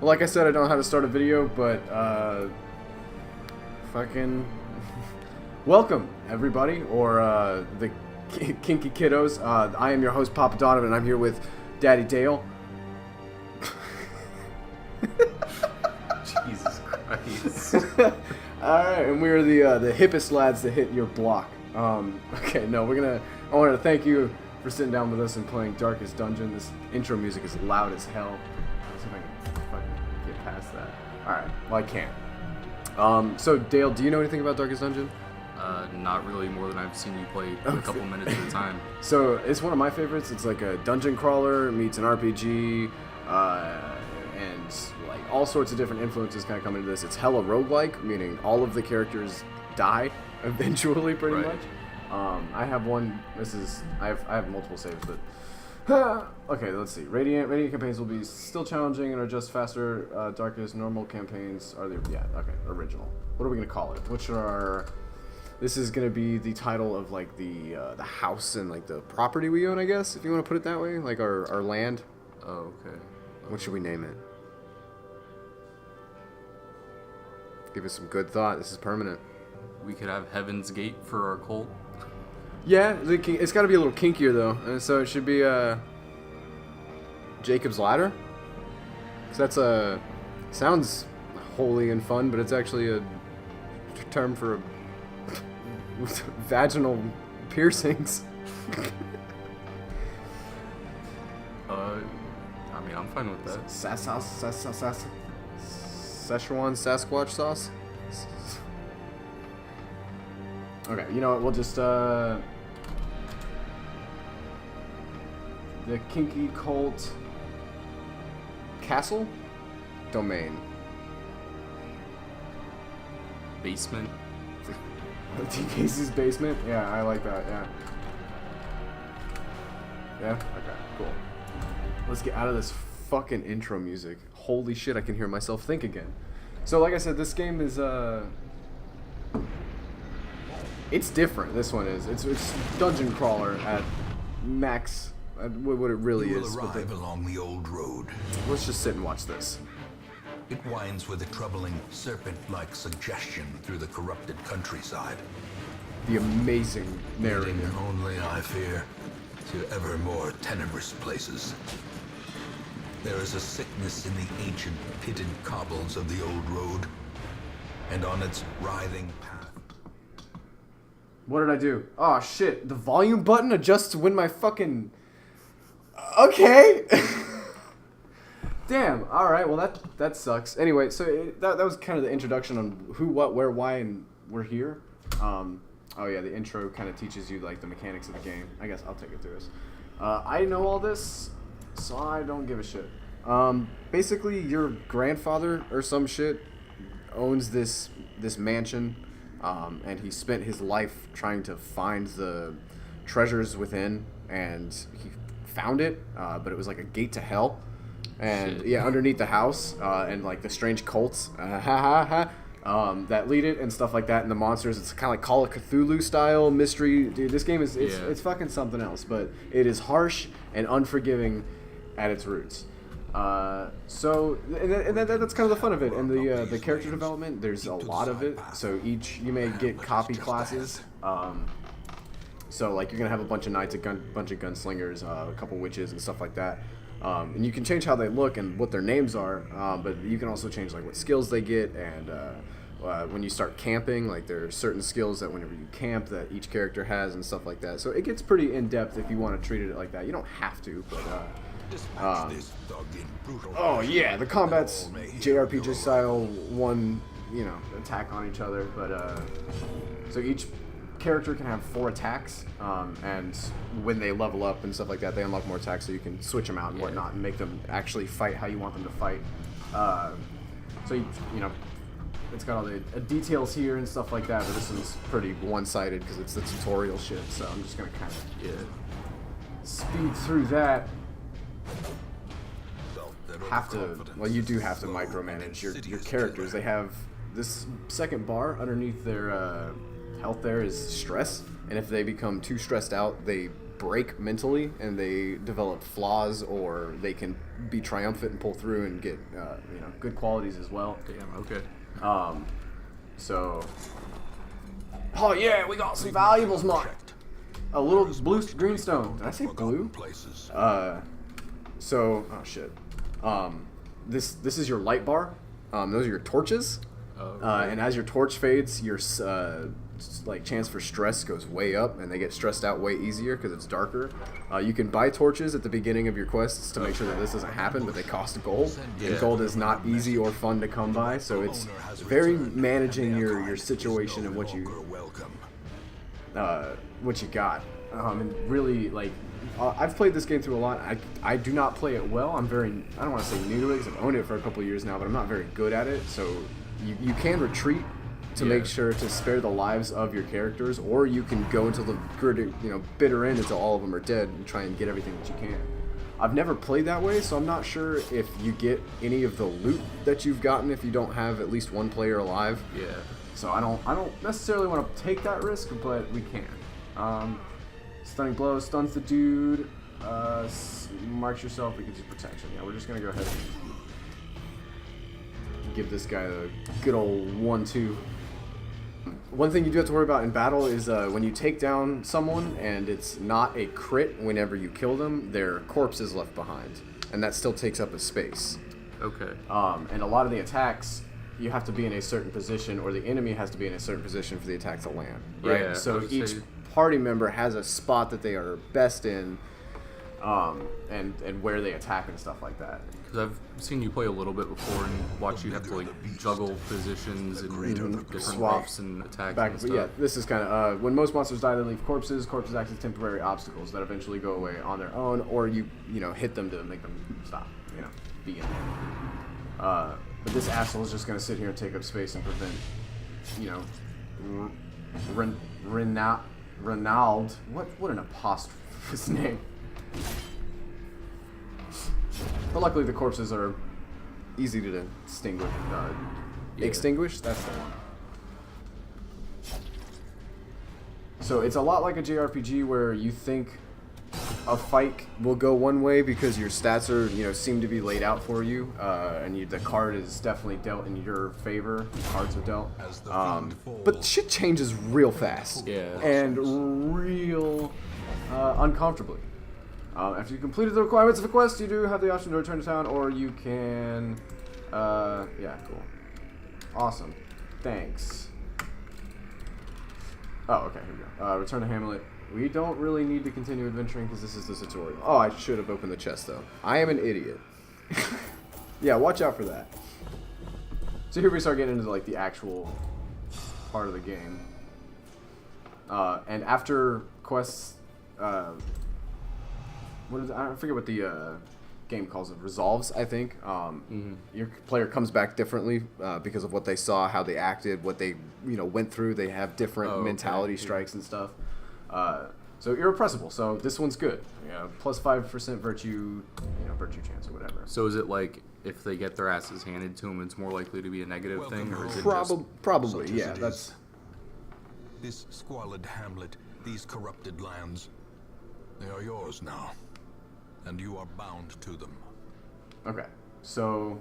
Well, like I said, I don't know how to start a video, but fucking welcome everybody, or the Kinky Kiddos. I am your host, Papa Donovan, and I'm here with Daddy Dale. Jesus Christ. Alright, and we're the hippest lads that hit your block. Okay, no, I wanted to thank you for sitting down with us and playing Darkest Dungeon. This intro music is loud as hell. Let's see if I can fucking get past that. Alright, well I can't. So Dale, do you know anything about Darkest Dungeon? Not really, more than I've seen you play a couple minutes at a time. So it's one of my favorites. It's like a dungeon crawler meets an RPG, and like all sorts of different influences kind of come into this. It's hella roguelike, meaning all of the characters die eventually, pretty much. I have one. I have multiple saves, but okay. Let's see. Radiant campaigns will be still challenging and are just faster. Darkest normal campaigns are original. What are we gonna call it? This is gonna be the title of like the house and like the property we own, I guess, if you want to put it that way, like our land. Oh, okay. What should we name it? Give it some good thought. This is permanent. We could have Heaven's Gate for our cult. Yeah, it's got to be a little kinkier though, and so it should be Jacob's Ladder. Cause that's sounds holy and fun, but it's actually a term for vaginal piercings. I mean, I'm fine with that. Szechuan Sasquatch sauce. Okay, you know what? We'll just the Kinky Cult Castle domain. Basement. DKC's basement? Yeah, I like that, yeah. Yeah? Okay, cool. Let's get out of this fucking intro music. Holy shit, I can hear myself think again. So like I said, this game is, it's different, this one is. It's dungeon crawler at max, what it really is. You will arrive along the old road. Let's just sit and watch this. It winds with a troubling serpent-like suggestion through the corrupted countryside. The amazing narrating. Leading only, I fear, to ever more tenebrous places. There is a sickness in the ancient pitted cobbles of the old road, and on its writhing path. What did I do? Oh shit, the volume button adjusts to when my fucking... Okay! Damn, alright, well that sucks. Anyway, so that was kind of the introduction on who, what, where, why, and we're here. Oh yeah, the intro kind of teaches you like the mechanics of the game. I guess I'll take it through this. I know all this, so I don't give a shit. Basically, your grandfather or some shit owns this mansion, and he spent his life trying to find the treasures within, and he found it, but it was like a gate to hell. And shit. Yeah, underneath the house, and like the strange cults, that lead it and stuff like that, and the monsters. It's kind of like Call of Cthulhu style mystery. Dude, this game is it's fucking something else, but it is harsh and unforgiving at its roots. So that's kind of the fun of it, and the character development. There's a lot of it. So you may get copy classes. So like you're gonna have a bunch of knights, bunch of gunslingers, a couple witches and stuff like that. And you can change how they look and what their names are, but you can also change like what skills they get, and when you start camping, like there are certain skills that whenever you camp that each character has and stuff like that. So it gets pretty in depth if you want to treat it like that. You don't have to, but oh yeah, the combat's JRPG style, one attack on each other, but so each character can have 4 attacks, and when they level up and stuff like that, they unlock more attacks, so you can switch them out and whatnot and make them actually fight how you want them to fight. So it's got all the details here and stuff like that, but this one's pretty one-sided because it's the tutorial shit, so I'm just gonna kind of speed through that. You do have to micromanage your characters. They have this second bar underneath their health there is stress, and if they become too stressed out, they break mentally and they develop flaws, or they can be triumphant and pull through and get good qualities as well. Damn. Okay. So, oh yeah, we got some valuables marked. A little blue greenstone. Did I say blue? So, oh shit. This is your light bar. Those are your torches. And as your torch fades, your chance for stress goes way up, and they get stressed out way easier because it's darker. You can buy torches at the beginning of your quests to make sure that this doesn't happen, but they cost gold. And gold is not easy or fun to come by, so it's very managing your situation and what you got. And really, like, I've played this game through a lot. I do not play it well. I don't want to say new to it because I've owned it for a couple of years now, but I'm not very good at it. So you can retreat to make sure to spare the lives of your characters, or you can go until the bitter end until all of them are dead and try and get everything that you can. I've never played that way, so I'm not sure if you get any of the loot that you've gotten if you don't have at least one player alive. Yeah. So I don't necessarily want to take that risk, but we can. Stunning blow stuns the dude. Marks yourself, it gives you protection. Yeah, we're just gonna go ahead and give this guy a good old 1-2. One thing you do have to worry about in battle is when you take down someone and it's not a crit whenever you kill them, their corpse is left behind, and that still takes up a space. Okay. And a lot of the attacks, you have to be in a certain position, or the enemy has to be in a certain position for the attack to land. Right. Yeah, so each party member has a spot that they are best in, and where they attack and stuff like that. Because I've seen you play a little bit before and watch you have to like juggle positions and different swaps and attacks and stuff. Yeah, this is kind of when most monsters die, they leave corpses. Corpses act as temporary obstacles that eventually go away on their own, or you hit them to make them stop. Be in there. But this asshole is just gonna sit here and take up space and prevent, Renald. What an apostrophe name. But luckily the corpses are easy to extinguish. Extinguish? That's the one. So it's a lot like a JRPG where you think a fight will go one way because your stats are, seem to be laid out for you, and the card is definitely dealt in your favor. The cards are dealt. But shit changes real fast. Yeah. And real uncomfortably. After you completed the requirements of a quest, you do have the option to return to town, or you can... yeah, cool. Awesome. Thanks. Oh, okay, here we go. Return to Hamlet. We don't really need to continue adventuring because this is the tutorial. Oh, I should have opened the chest, though. I am an idiot. Yeah, watch out for that. So here we start getting into, like, the actual part of the game. And after quests... I forget what the game calls it. Resolves, I think. Your player comes back differently because of what they saw, how they acted, what they went through. They have different mentality strikes and stuff. So irrepressible. So this one's good. Plus 5% virtue, virtue chance or whatever. So is it like if they get their asses handed to them, it's more likely to be a negative thing, or is it probably? Yeah, that's this squalid hamlet, these corrupted lands. They are yours now. And you are bound to them. Okay, so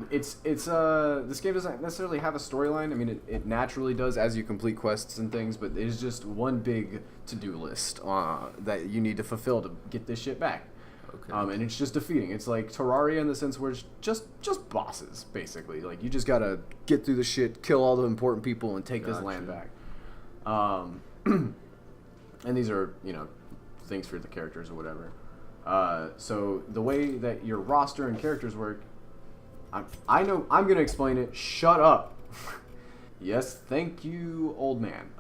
it's this game doesn't necessarily have a storyline. I mean, it naturally does as you complete quests and things, but it's just one big to-do list that you need to fulfill to get this shit back. Okay. And it's just defeating. It's like Terraria in the sense where it's just bosses, basically. Like, you just gotta get through the shit, kill all the important people, and take this land back. And these are, things for the characters or whatever. So the way that your roster and characters work, I know I'm going to explain it. Shut up. Yes, thank you, old man.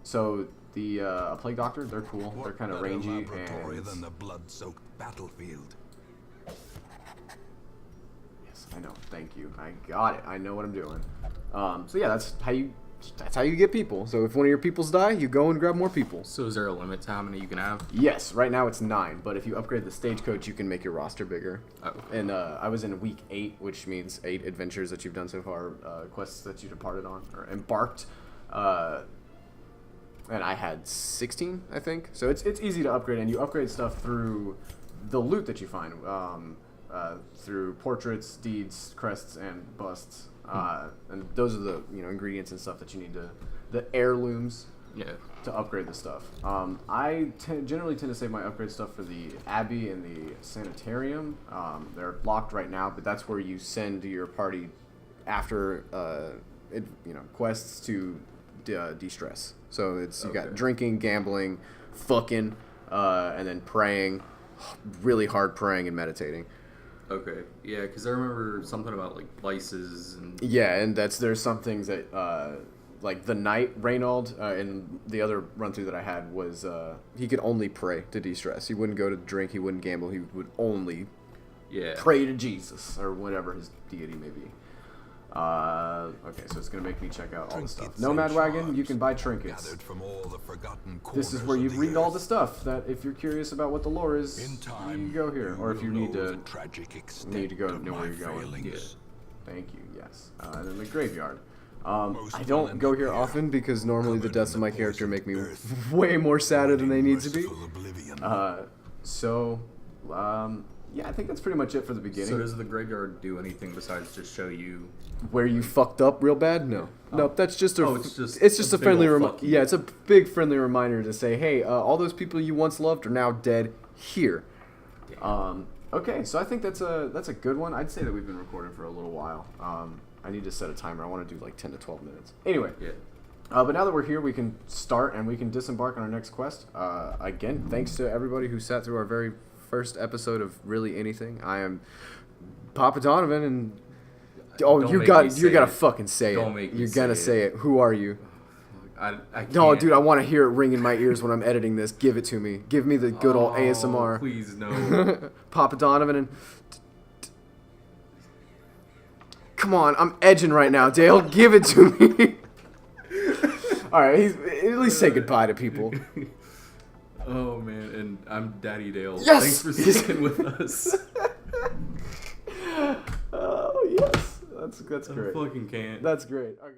So the Plague Doctor, they're cool. They're kind of rangy laboratory and... than the blood-soaked battlefield. Yes, I know. Thank you. I got it. I know what I'm doing. So yeah, that's how you get people. So if one of your peoples die, you go and grab more people. So is there a limit to how many you can have? Yes, right now it's 9, but if you upgrade the stagecoach, you can make your roster bigger. Oh. And I was in week 8, which means 8 adventures that you've done so far, quests that you departed on or embarked. and I had 16, I think. So it's easy to upgrade, and you upgrade stuff through the loot that you find, through portraits, deeds, crests, and busts. And those are the ingredients and stuff that you need the heirlooms. Yeah. To upgrade the stuff. I generally tend to save my upgrade stuff for the Abbey and the Sanitarium. They're locked right now, but that's where you send your party after quests to de-stress. So you got drinking, gambling, fucking, and then praying, really hard praying and meditating. Okay, yeah, because I remember something about like vices and there's some things that like the knight Reynold in the other run through that I had was he could only pray to de-stress. He wouldn't go to drink. He wouldn't gamble. He would only pray to Jesus or whatever his deity may be. Okay, so it's gonna make me check out all the stuff. Nomad Wagon, you can buy trinkets. From all the forgotten this is where you read all the stuff that if you're curious about what the lore is, you go here. Or if you need to go know where you're going. Yeah. Thank you. Yes. And then the graveyard. I don't go here often because normally the deaths of my character make me way more sadder than they need to be. Yeah, I think that's pretty much it for the beginning. So does the graveyard do anything besides just show you where you fucked up real bad? No. Nope, that's just it's just a friendly reminder. Yeah, it's a big friendly reminder to say, hey, all those people you once loved are now dead here. Okay, so I think that's a good one. I'd say that we've been recording for a little while. I need to set a timer. I want to do like 10 to 12 minutes. Anyway. Yeah. But now that we're here, we can start and we can disembark on our next quest. Again, thanks to everybody who sat through our very first episode of really anything. I am Papa Donovan, and you gotta fucking say it. You're gonna say it. Who are you? I can't. No, dude, I want to hear it ring in my ears when I'm editing this. Give it to me. Give me the good old ASMR. Please no. Papa Donovan and. Come on, I'm edging right now, Dale. Give it to me. All right, at least say goodbye to people. Oh man, and I'm Daddy Dale. Yes! Thanks for sticking with us. Oh yes, that's great. I fucking can't. That's great. Okay.